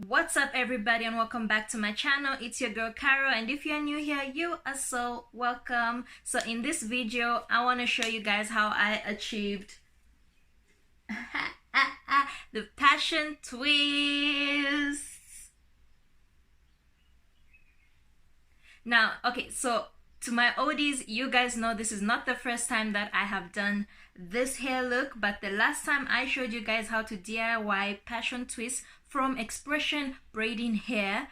What's up everybody, and welcome back to my channel. It's your girl Caro, and if you're new here, you are so welcome. So in this video I want to show you guys how I achieved the passion twist. Now, okay, so to my oldies, you guys know this is not the first time that I have done this hair look, but the last time I showed you guys how to DIY passion twist from expression braiding hair.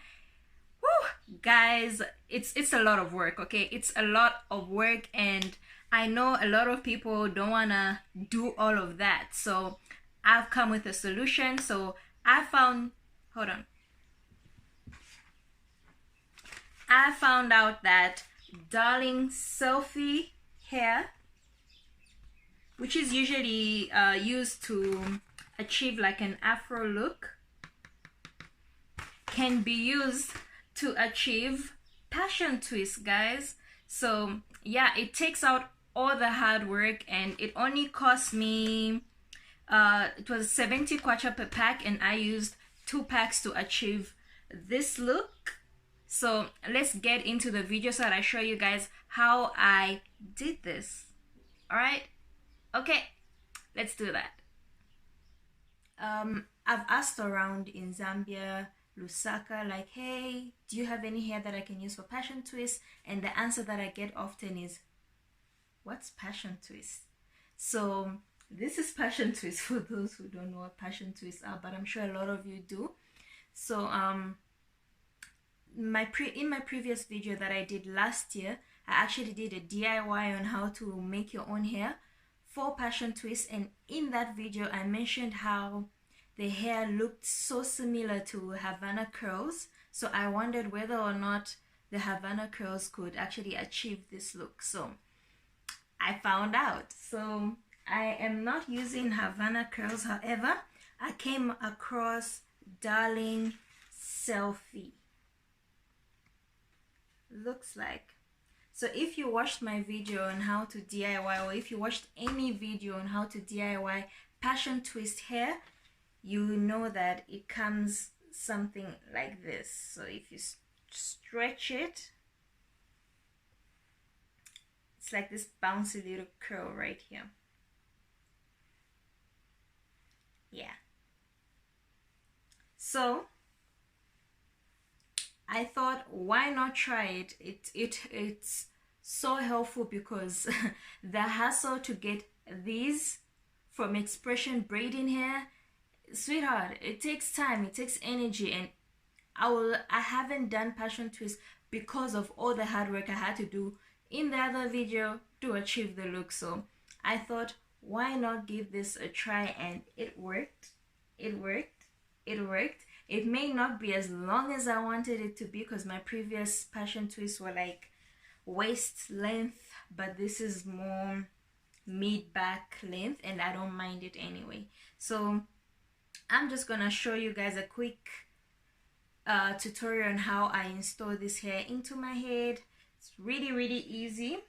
Woo, guys, it's a lot of work, okay? It's a lot of work, and I know a lot of people don't wanna do all of that. So I've come with a solution. So I found out that darling selfie hair, which is usually used to achieve like an afro look, can be used to achieve passion twist, guys. So yeah, it takes out all the hard work, and it only cost me it was 70 kwacha per pack, and I used 2 packs to achieve this look. So let's get into the video so that I show you guys how I did this. All right, okay, let's do that. I've asked around in Zambia, Lusaka, like, hey, do you have any hair that I can use for passion twist? And the answer that I get often is, what's passion twist? So this is passion twist for those who don't know what passion twists are, but I'm sure a lot of you do. So in my previous video that I did last year, I actually did a DIY on how to make your own hair for passion twist, and in that video I mentioned how the hair looked so similar to Havana curls. So I wondered whether or not the Havana curls could actually achieve this look. So I found out. So I am not using Havana curls, however I came across darling selfie. Looks like. So if you watched my video on how to DIY, or if you watched any video on how to DIY passion twist hair, you know that it comes something like this. So if you stretch it, it's like this bouncy little curl right here. Yeah. So I thought, why not try it? It's so helpful, because the hassle to get these from expression braiding hair, sweetheart, it takes time, it takes energy, and I haven't done passion twist because of all the hard work I had to do in the other video to achieve the look. So I thought, why not give this a try? And it worked. It may not be as long as I wanted it to be, because my previous passion twists were like waist length, but this is more mid-back length, and I don't mind it anyway. So I'm just gonna show you guys a quick tutorial on how I install this hair into my head. It's really easy.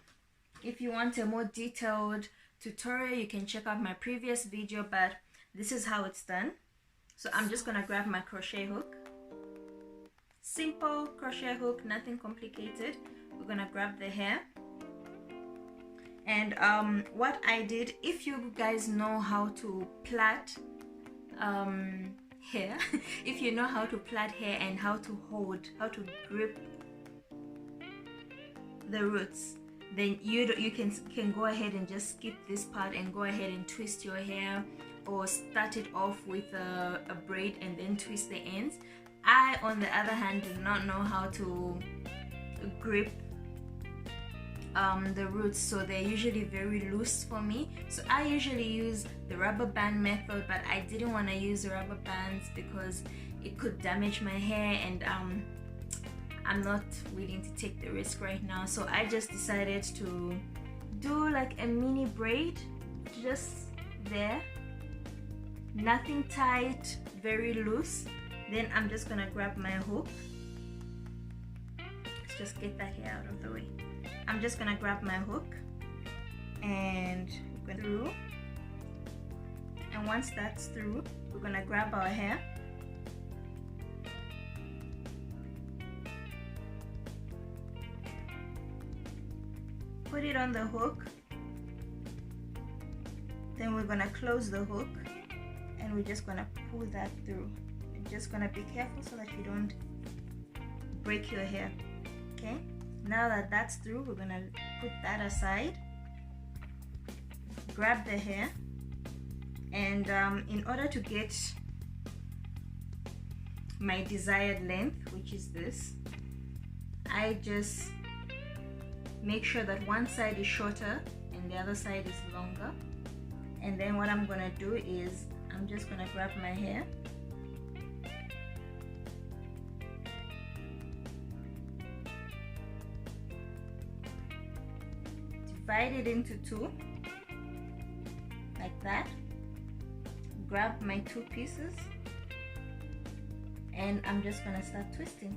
If you want a more detailed tutorial, you can check out my previous video, but this is how it's done. So I'm just gonna grab my crochet hook. Simple crochet hook, nothing complicated. We're gonna grab the hair. And what I did, if you guys know how to plait hair, if you know how to plait hair and how to grip the roots, then you can go ahead and just skip this part and go ahead and twist your hair, or start it off with a braid and then twist the ends. I, on the other hand, do not know how to grip the roots, so they're usually very loose for me. So I usually use the rubber band method, but I didn't want to use the rubber bands because it could damage my hair, and I'm not willing to take the risk right now. So I just decided to do like a mini braid just there, nothing tight, very loose. Then I'm just gonna grab my hook. Let's just get that hair out of the way. I'm just gonna grab my hook and go through, and once that's through, we're gonna grab our hair put it on the hook. Then we're gonna close the hook and we're just gonna pull that through. You're just gonna be careful so that you don't break your hair. Okay, now that that's through, we're gonna put that aside, grab the hair, and in order to get my desired length, which is this, I just make sure that one side is shorter and the other side is longer. And then what I'm gonna do is I'm just gonna grab my hair, divide it into two like that, grab my two pieces, and I'm just gonna start twisting.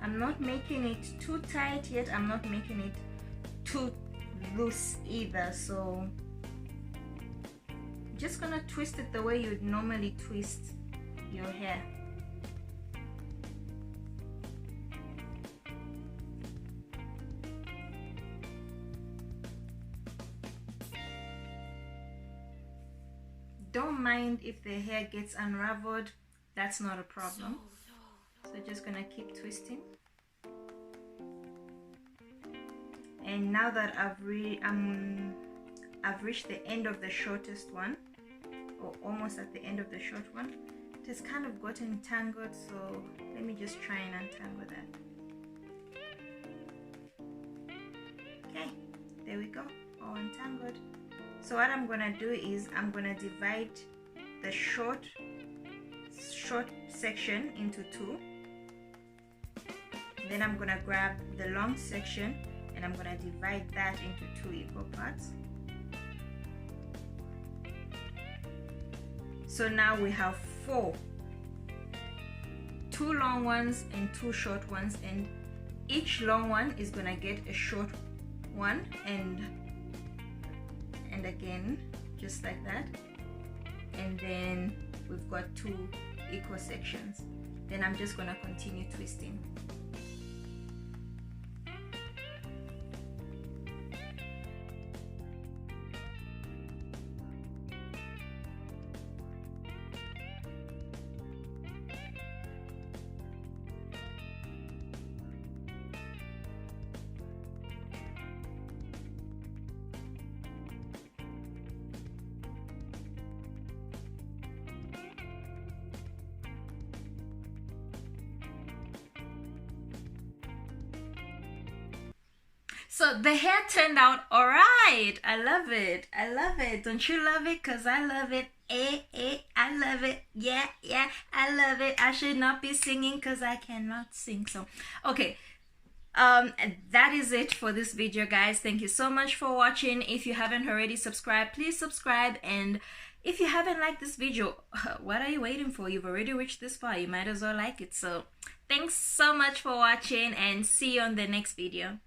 I'm not making it too tight yet, I'm not making it too loose either, so just gonna twist it the way you'd normally twist your hair. Don't mind if the hair gets unraveled, that's not a problem. So just gonna keep twisting. And now that I've reached the end of the shortest one, or almost at the end of the short one, it has kind of gotten tangled, so let me just try and untangle that. Okay, there we go, all untangled. So what I'm gonna do is I'm gonna divide the short section into two. Then I'm gonna grab the long section and I'm gonna divide that into two equal parts. So now we have four, two long ones and two short ones, and each long one is gonna get a short one, and again just like that, and then we've got two equal sections. Then I'm just gonna continue twisting. So the hair turned out all right. I love it. I love it. Don't you love it? Because I love it. I love it. Yeah, I love it. I should not be singing because I cannot sing. So, okay. That is it for this video, guys. Thank you so much for watching. If you haven't already subscribed, please subscribe. And if you haven't liked this video, what are you waiting for? You've already reached this far. You might as well like it. So, thanks so much for watching and see you on the next video.